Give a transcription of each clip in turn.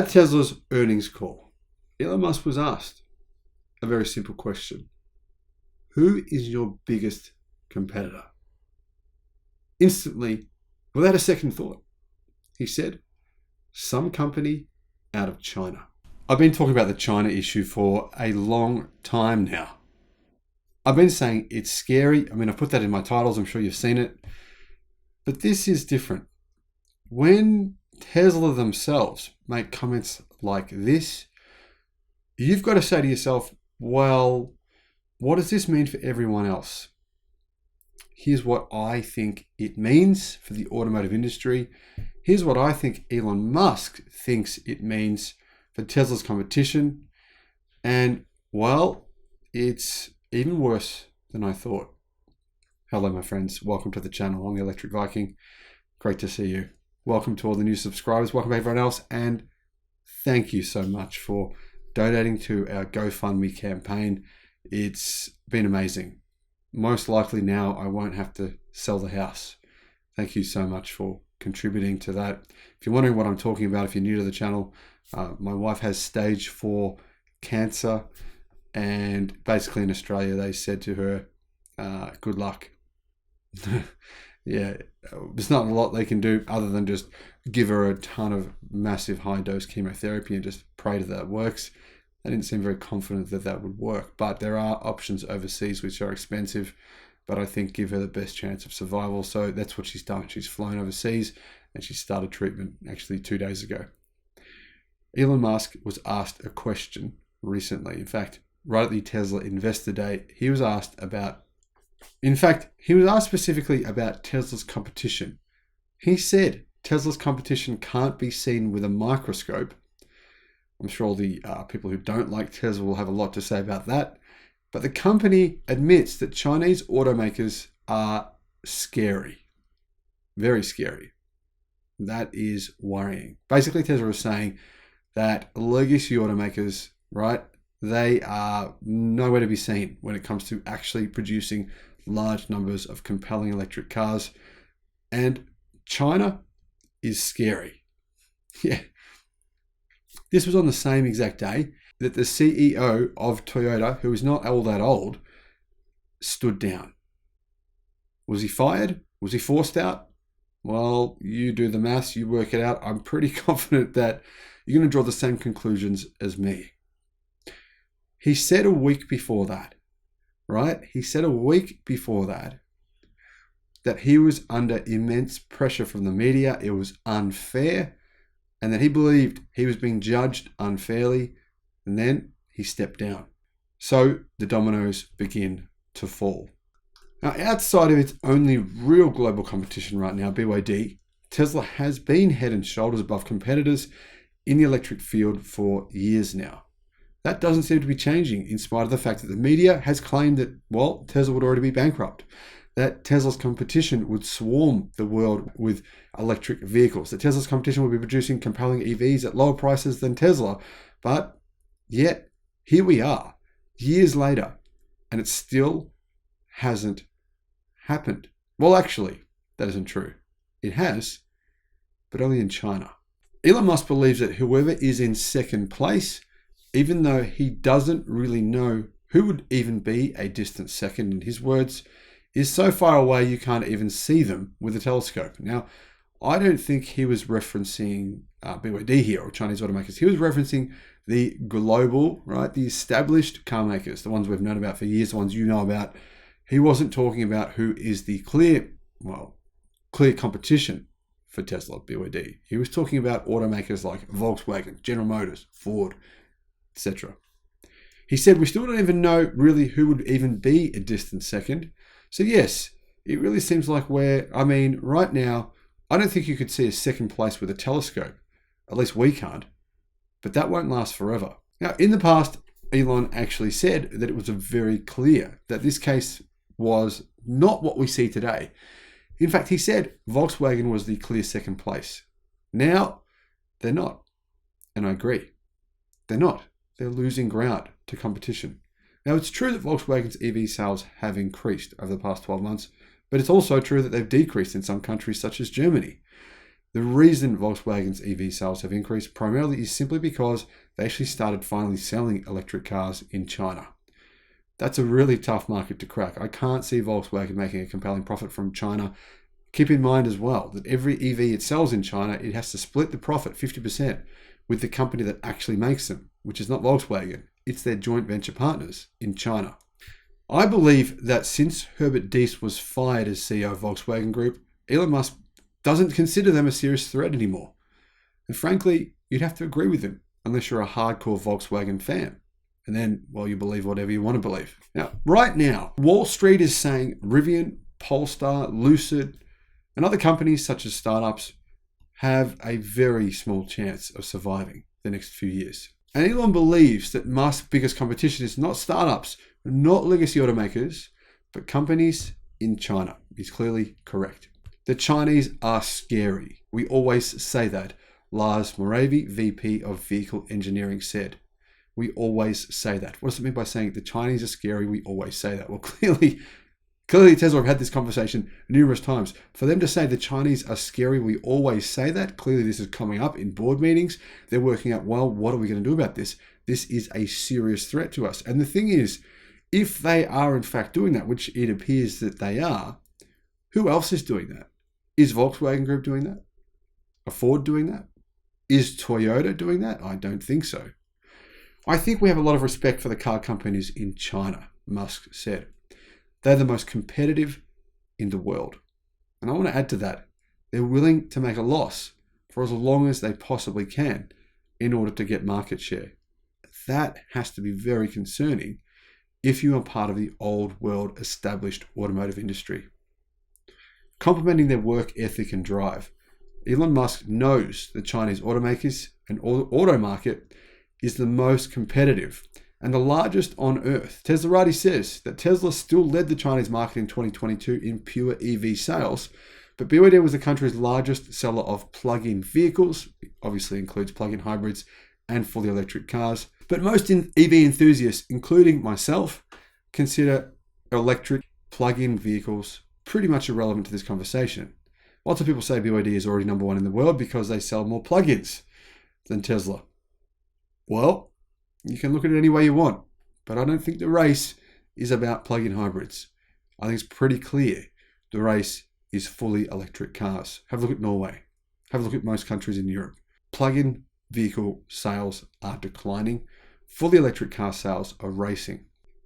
At Tesla's earnings call, Elon Musk was asked a very simple question. Who is your biggest competitor? Instantly, without a second thought, he said, some company out of China. I've been talking about the China issue for a long time now. I've been saying it's scary. I mean, I've put that in my titles. I'm sure you've seen it. But this is different. When Tesla themselves make comments like this, you've got to say to yourself, well, what does this mean for everyone else? Here's what I think it means for the automotive industry. Here's what I think Elon Musk thinks it means for Tesla's competition. And, well, it's even worse than I thought. Hello, my friends. Welcome to the channel. I'm the Electric Viking. Great to see you. Welcome to all the new subscribers. Welcome to everyone else. And thank you so much for donating to our GoFundMe campaign. It's been amazing. Most likely now I won't have to sell the house. Thank you so much for contributing to that. If you're wondering what I'm talking about, if you're new to the channel, my wife has stage 4 cancer. And basically in Australia, they said to her, good luck. Yeah, there's not a lot they can do other than just give her a ton of massive high dose chemotherapy and just pray that it works. They didn't seem very confident that that would work, but there are options overseas which are expensive, but I think give her the best chance of survival. So that's what she's done. She's flown overseas and she started treatment actually 2 days ago. Elon Musk was asked a question recently. In fact, right at the Tesla Investor Day, he was asked specifically about Tesla's competition. He said Tesla's competition can't be seen with a microscope. I'm sure the people who don't like Tesla will have a lot to say about that. But the company admits that Chinese automakers are scary. Very scary. That is worrying. Basically, Tesla is saying that legacy automakers, right, they are nowhere to be seen when it comes to actually producing large numbers of compelling electric cars. And China is scary. Yeah. This was on the same exact day that the CEO of Toyota, who is not all that old, stood down. Was he fired? Was he forced out? Well, you do the maths, you work it out. I'm pretty confident that you're going to draw the same conclusions as me. He said a week before that, right? He said a week before that he was under immense pressure from the media. It was unfair, and that he believed he was being judged unfairly, and then he stepped down. So the dominoes begin to fall. Now, outside of its only real global competition right now, BYD, Tesla has been head and shoulders above competitors in the electric field for years now. That doesn't seem to be changing in spite of the fact that the media has claimed that, well, Tesla would already be bankrupt, that Tesla's competition would swarm the world with electric vehicles, that Tesla's competition would be producing compelling EVs at lower prices than Tesla. But yet, here we are, years later, and it still hasn't happened. Well, actually, that isn't true. It has, but only in China. Elon Musk believes that whoever is in second place, even though he doesn't really know who would even be a distant second, in his words, is so far away you can't even see them with a telescope. Now, I don't think he was referencing BYD here or Chinese automakers. He was referencing the global, right, the established car makers, the ones we've known about for years, the ones you know about. He wasn't talking about who is the clear competition for Tesla, BYD. He was talking about automakers like Volkswagen, General Motors, Ford, etc. He said, we still don't even know really who would even be a distant second. So yes, it really seems like right now, I don't think you could see a second place with a telescope. At least we can't. But that won't last forever. Now, in the past, Elon actually said that it was very clear that this case was not what we see today. In fact, he said Volkswagen was the clear second place. Now, they're not. And I agree. They're not. They're losing ground to competition. Now, it's true that Volkswagen's EV sales have increased over the past 12 months, but it's also true that they've decreased in some countries such as Germany. The reason Volkswagen's EV sales have increased primarily is simply because they actually started finally selling electric cars in China. That's a really tough market to crack. I can't see Volkswagen making a compelling profit from China. Keep in mind as well that every EV it sells in China, it has to split the profit 50% with the company that actually makes them, which is not Volkswagen. It's their joint venture partners in China. I believe that since Herbert Diess was fired as CEO of Volkswagen Group, Elon Musk doesn't consider them a serious threat anymore. And frankly, you'd have to agree with him unless you're a hardcore Volkswagen fan. And then, well, you believe whatever you want to believe. Now, right now, Wall Street is saying Rivian, Polestar, Lucid, and other companies such as startups have a very small chance of surviving the next few years. And Elon believes that Musk's biggest competition is not startups, not legacy automakers, but companies in China. He's clearly correct. The Chinese are scary. We always say that. Lars Moravi, VP of Vehicle Engineering, said. We always say that. What does it mean by saying the Chinese are scary? We always say that. Well, clearly Tesla have had this conversation numerous times. For them to say the Chinese are scary, we always say that. Clearly this is coming up in board meetings. They're working out, well, what are we going to do about this? This is a serious threat to us. And the thing is, if they are in fact doing that, which it appears that they are, who else is doing that? Is Volkswagen Group doing that? Are Ford doing that? Is Toyota doing that? I don't think so. I think we have a lot of respect for the car companies in China, Musk said. They're the most competitive in the world. And I want to add to that, they're willing to make a loss for as long as they possibly can in order to get market share. That has to be very concerning if you are part of the old world established automotive industry. Complementing their work ethic and drive, Elon Musk knows the Chinese automakers and auto market is the most competitive and the largest on earth. Tesla already says that Tesla still led the Chinese market in 2022 in pure EV sales, but BYD was the country's largest seller of plug-in vehicles, obviously includes plug-in hybrids and fully electric cars. But most EV enthusiasts, including myself, consider electric plug-in vehicles pretty much irrelevant to this conversation. Lots of people say BYD is already number one in the world because they sell more plug-ins than Tesla. Well, you can look at it any way you want, but I don't think the race is about plug-in hybrids. I think it's pretty clear the race is fully electric cars. Have a look at Norway. Have a look at most countries in Europe. Plug-in vehicle sales are declining. Fully electric car sales are racing.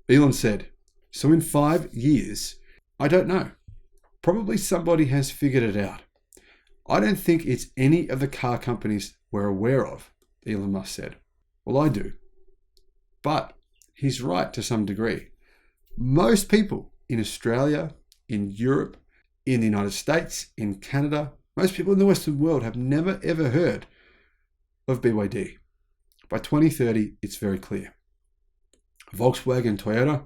Elon said, so in 5 years, I don't know. Probably somebody has figured it out. I don't think it's any of the car companies we're aware of, Elon Musk said. Well, I do. But he's right to some degree. Most people in Australia, in Europe, in the United States, in Canada, most people in the Western world have never ever heard of BYD. By 2030, it's very clear. Volkswagen and Toyota,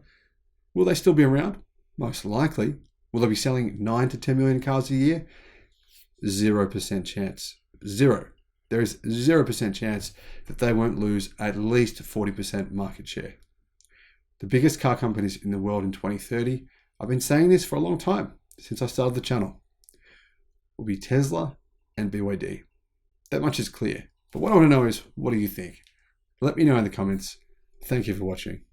will they still be around? Most likely. Will they be selling 9 to 10 million cars a year? 0% chance. Zero. There is 0% chance that they won't lose at least 40% market share. The biggest car companies in the world in 2030, I've been saying this for a long time, since I started the channel, will be Tesla and BYD. That much is clear. But what I want to know is, what do you think? Let me know in the comments. Thank you for watching.